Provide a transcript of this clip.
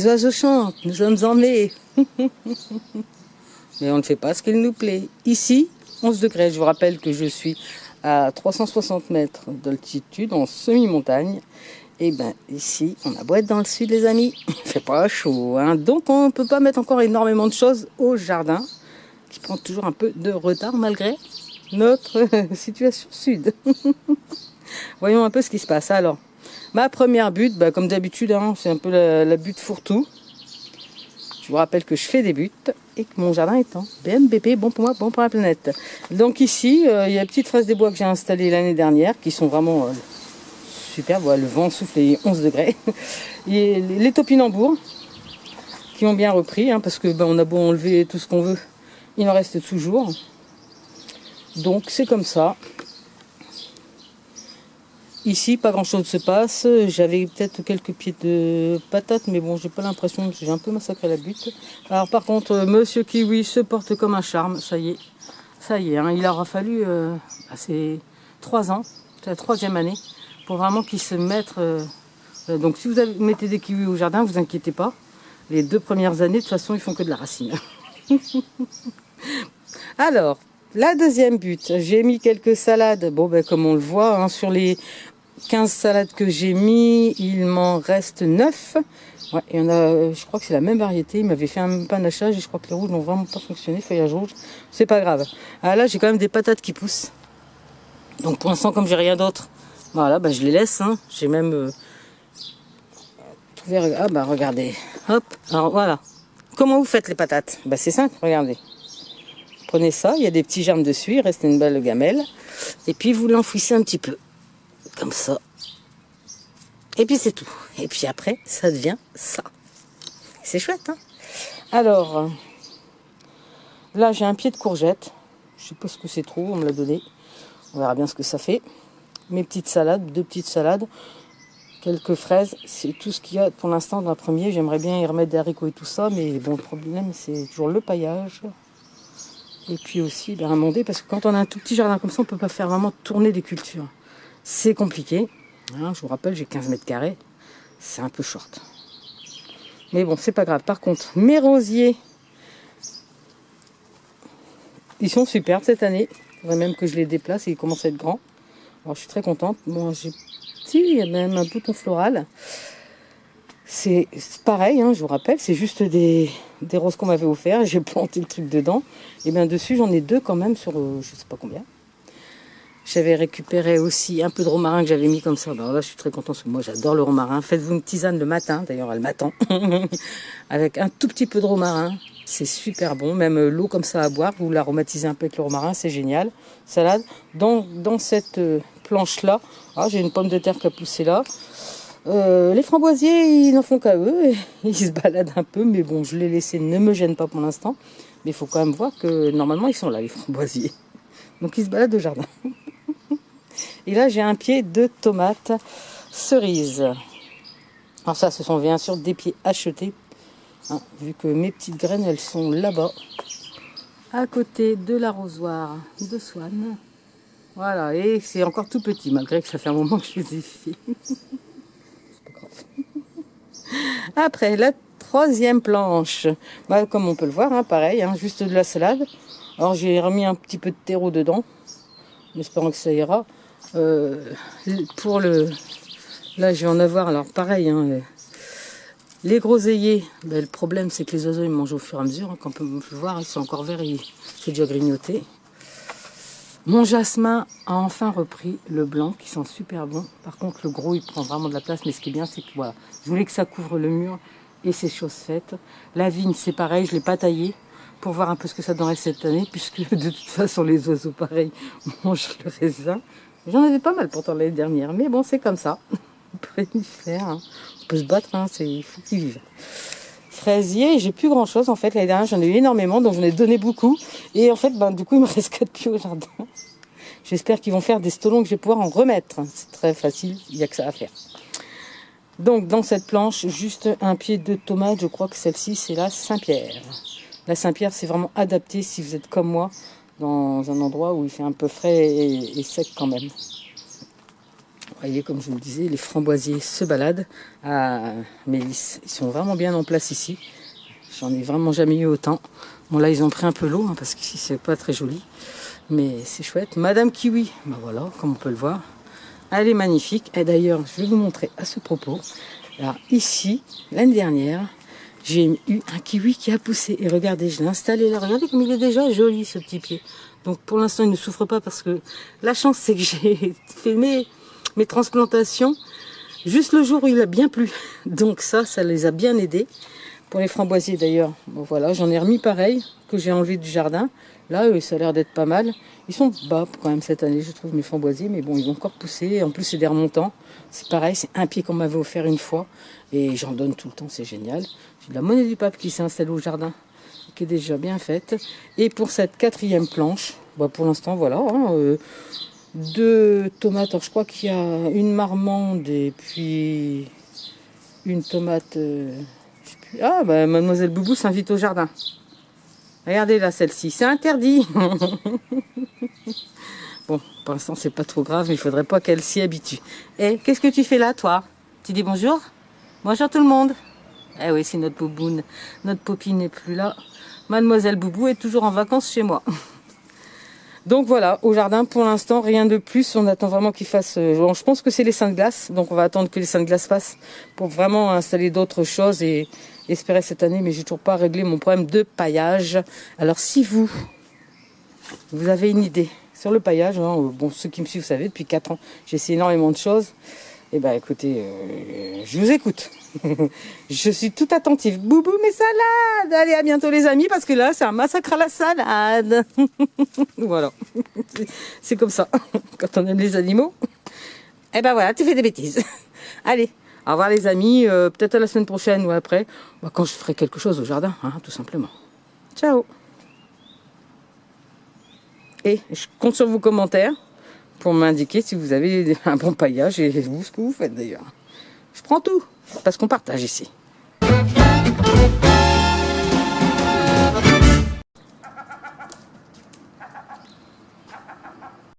Les oiseaux chantent, nous sommes en mai. Mais on ne fait pas ce qu'il nous plaît. Ici, 11 degrés. Je vous rappelle que je suis à 360 mètres d'altitude, en semi-montagne. Et bien ici, on a beau être dans le sud, les amis, il ne fait pas chaud. Hein. Donc on ne peut pas mettre encore énormément de choses au jardin, qui prend toujours un peu de retard malgré notre situation sud. Voyons un peu ce qui se passe. Alors, ma première butte, comme d'habitude, hein, c'est un peu la butte fourre-tout. Je vous rappelle que je fais des buttes et que mon jardin est en BMBP, bon pour moi, bon pour la planète. Donc ici, il y a les petites fraises des bois que j'ai installées l'année dernière, qui sont vraiment superbes. Voilà, le vent souffle les 11 degrés. Et les topinambours, qui ont bien repris, hein, parce que on a beau enlever tout ce qu'on veut, il en reste toujours. Donc c'est comme ça. Ici, pas grand chose se passe. J'avais peut-être quelques pieds de patates, mais bon, j'ai pas l'impression que j'ai un peu massacré la butte. Alors par contre, Monsieur Kiwi se porte comme un charme. Ça y est, hein, il aura fallu c'est 3 ans, c'est la 3e année, pour vraiment qu'il se mette. Donc si vous mettez des kiwis au jardin, vous inquiétez pas. Les 2 premières années, de toute façon, ils font que de la racine. Alors, la deuxième butte, j'ai mis quelques salades. Bon, comme on le voit, hein, sur les 15 salades que j'ai mis, il m'en reste 9. Ouais, il y en a, je crois que c'est la même variété. Il m'avait fait un panachage et je crois que les rouges n'ont vraiment pas fonctionné. Feuillage rouge, c'est pas grave. Ah, là, j'ai quand même des patates qui poussent. Donc pour l'instant, comme j'ai rien d'autre, voilà, je les laisse. Hein. J'ai même trouvé. Ah regardez. Hop. Alors voilà. Comment vous faites les patates? C'est simple. Regardez. Prenez ça. Il y a des petits germes dessus. Il reste une belle gamelle. Et puis vous l'enfouissez un petit peu. Comme ça. Et puis c'est tout. Et puis après, ça devient ça. C'est chouette, hein? Alors, là j'ai un pied de courgette. Je sais pas ce que c'est trop, on me l'a donné. On verra bien ce que ça fait. Mes petites salades, 2 petites salades. Quelques fraises. C'est tout ce qu'il y a pour l'instant dans le premier. J'aimerais bien y remettre des haricots et tout ça. Mais bon, le problème, c'est toujours le paillage. Et puis aussi, amender. Parce que quand on a un tout petit jardin comme ça, on ne peut pas faire vraiment tourner des cultures. C'est compliqué. Hein, je vous rappelle, j'ai 15 mètres carrés. C'est un peu short. Mais bon, c'est pas grave. Par contre, mes rosiers, ils sont superbes cette année. Il faudrait même que je les déplace et ils commencent à être grands. Alors, je suis très contente. Bon, il y a même un bouton floral. C'est pareil, hein, je vous rappelle. C'est juste des roses qu'on m'avait offert. J'ai planté le truc dedans. Et bien dessus, j'en ai 2 quand même sur je sais pas combien. J'avais récupéré aussi un peu de romarin que j'avais mis comme ça. Alors là, je suis très contente parce que moi, j'adore le romarin. Faites-vous une tisane le matin. D'ailleurs, elle m'attend. Avec un tout petit peu de romarin. C'est super bon. Même l'eau comme ça à boire, vous l'aromatisez un peu avec le romarin. C'est génial. Salade. Dans cette planche-là, j'ai une pomme de terre qui a poussé là. Les framboisiers, ils n'en font qu'à eux. Ils se baladent un peu. Mais bon, je les laissés. Ne me gêne pas pour l'instant. Mais il faut quand même voir que normalement, ils sont là, les framboisiers. Donc, ils se baladent au jardin. Et là, j'ai un pied de tomates cerises. Alors ça, ce sont bien sûr des pieds achetés. Hein, vu que mes petites graines, elles sont là-bas. À côté de l'arrosoir de Swan. Voilà, et c'est encore tout petit, malgré que ça fait un moment que je les ai fait. C'est pas grave. Après, la 3e planche. Comme on peut le voir, hein, pareil, hein, juste de la salade. Alors, j'ai remis un petit peu de terreau dedans. En espérant que ça ira. Là je vais en avoir, alors pareil, hein, les groseilliers, le problème c'est que les oiseaux ils mangent au fur et à mesure, hein, comme on peut le voir, ils sont encore verts, j'ai déjà grignoté. Mon jasmin a enfin repris le blanc qui sent super bon. Par contre le gros il prend vraiment de la place, mais ce qui est bien c'est que voilà, je voulais que ça couvre le mur et c'est chose faite. La vigne c'est pareil, je l'ai pas taillée pour voir un peu ce que ça donnerait cette année, puisque de toute façon les oiseaux pareil mangent le raisin. J'en avais pas mal pourtant l'année dernière, mais bon, c'est comme ça. On peut y faire, hein. On peut se battre, hein, il faut qu'ils vivent. Fraisier, j'ai plus grand chose en fait. L'année dernière, j'en ai eu énormément, donc j'en ai donné beaucoup. Et en fait, du coup, il me reste 4 pieds au jardin. J'espère qu'ils vont faire des stolons que je vais pouvoir en remettre. C'est très facile, il n'y a que ça à faire. Donc, dans cette planche, juste un pied de tomate, je crois que celle-ci, c'est la Saint-Pierre. La Saint-Pierre, c'est vraiment adapté si vous êtes comme moi, dans un endroit où il fait un peu frais et sec quand même. Vous voyez, comme je vous le disais, les framboisiers se baladent à Mélisse. Ils sont vraiment bien en place ici. J'en ai vraiment jamais eu autant. Bon là, ils ont pris un peu l'eau, hein, parce qu'ici, c'est pas très joli. Mais c'est chouette. Madame Kiwi, ben voilà, comme on peut le voir. Elle est magnifique. Et d'ailleurs, je vais vous montrer à ce propos. Alors ici, l'année dernière, j'ai eu un kiwi qui a poussé. Et regardez, je l'ai installé là. Regardez comme il est déjà joli, ce petit pied. Donc pour l'instant, il ne souffre pas parce que la chance, c'est que j'ai fait mes transplantations juste le jour où il a bien plu. Donc ça les a bien aidés. Pour les framboisiers d'ailleurs, bon, voilà, j'en ai remis pareil, que j'ai enlevé du jardin. Là, ça a l'air d'être pas mal. Ils sont bas quand même cette année, je trouve, mes framboisiers. Mais bon, ils vont encore pousser. En plus, c'est des remontants. C'est pareil, c'est un pied qu'on m'avait offert une fois. Et j'en donne tout le temps, c'est génial. J'ai de la monnaie du pape qui s'est installée au jardin, qui est déjà bien faite. Et pour cette 4e planche, bah, pour l'instant, voilà. 2 tomates. Alors, je crois qu'il y a une marmande et puis une tomate... Ah, bah, Mademoiselle Boubou s'invite au jardin. Regardez là, celle-ci. C'est interdit. Bon, pour l'instant, c'est pas trop grave, mais il faudrait pas qu'elle s'y habitue. Eh, qu'est-ce que tu fais là, toi? Tu dis bonjour? Bonjour tout le monde. Eh oui, c'est notre Bouboune. Notre Poppy n'est plus là. Mademoiselle Boubou est toujours en vacances chez moi. Donc voilà, au jardin, pour l'instant, rien de plus. On attend vraiment qu'il fasse... Bon, je pense que c'est les seins de glace. Donc on va attendre que les seins de glace passent pour vraiment installer d'autres choses et espérer cette année. Mais j'ai toujours pas réglé mon problème de paillage. Alors si vous avez une idée sur le paillage, hein, bon, ceux qui me suivent, vous savez, depuis 4 ans, j'ai essayé énormément de choses. Eh ben écoutez, je vous écoute. Je suis tout attentive. Boubou, mes salades! Allez, à bientôt les amis, parce que là, c'est un massacre à la salade. Voilà. C'est comme ça. Quand on aime les animaux, eh ben voilà, tu fais des bêtises. Allez, au revoir les amis. Peut-être à la semaine prochaine ou après, quand je ferai quelque chose au jardin, hein, tout simplement. Ciao! Et je compte sur vos commentaires pour m'indiquer si vous avez un bon paillage et vous, ce que vous faites d'ailleurs. Je prends tout, parce qu'on partage ici.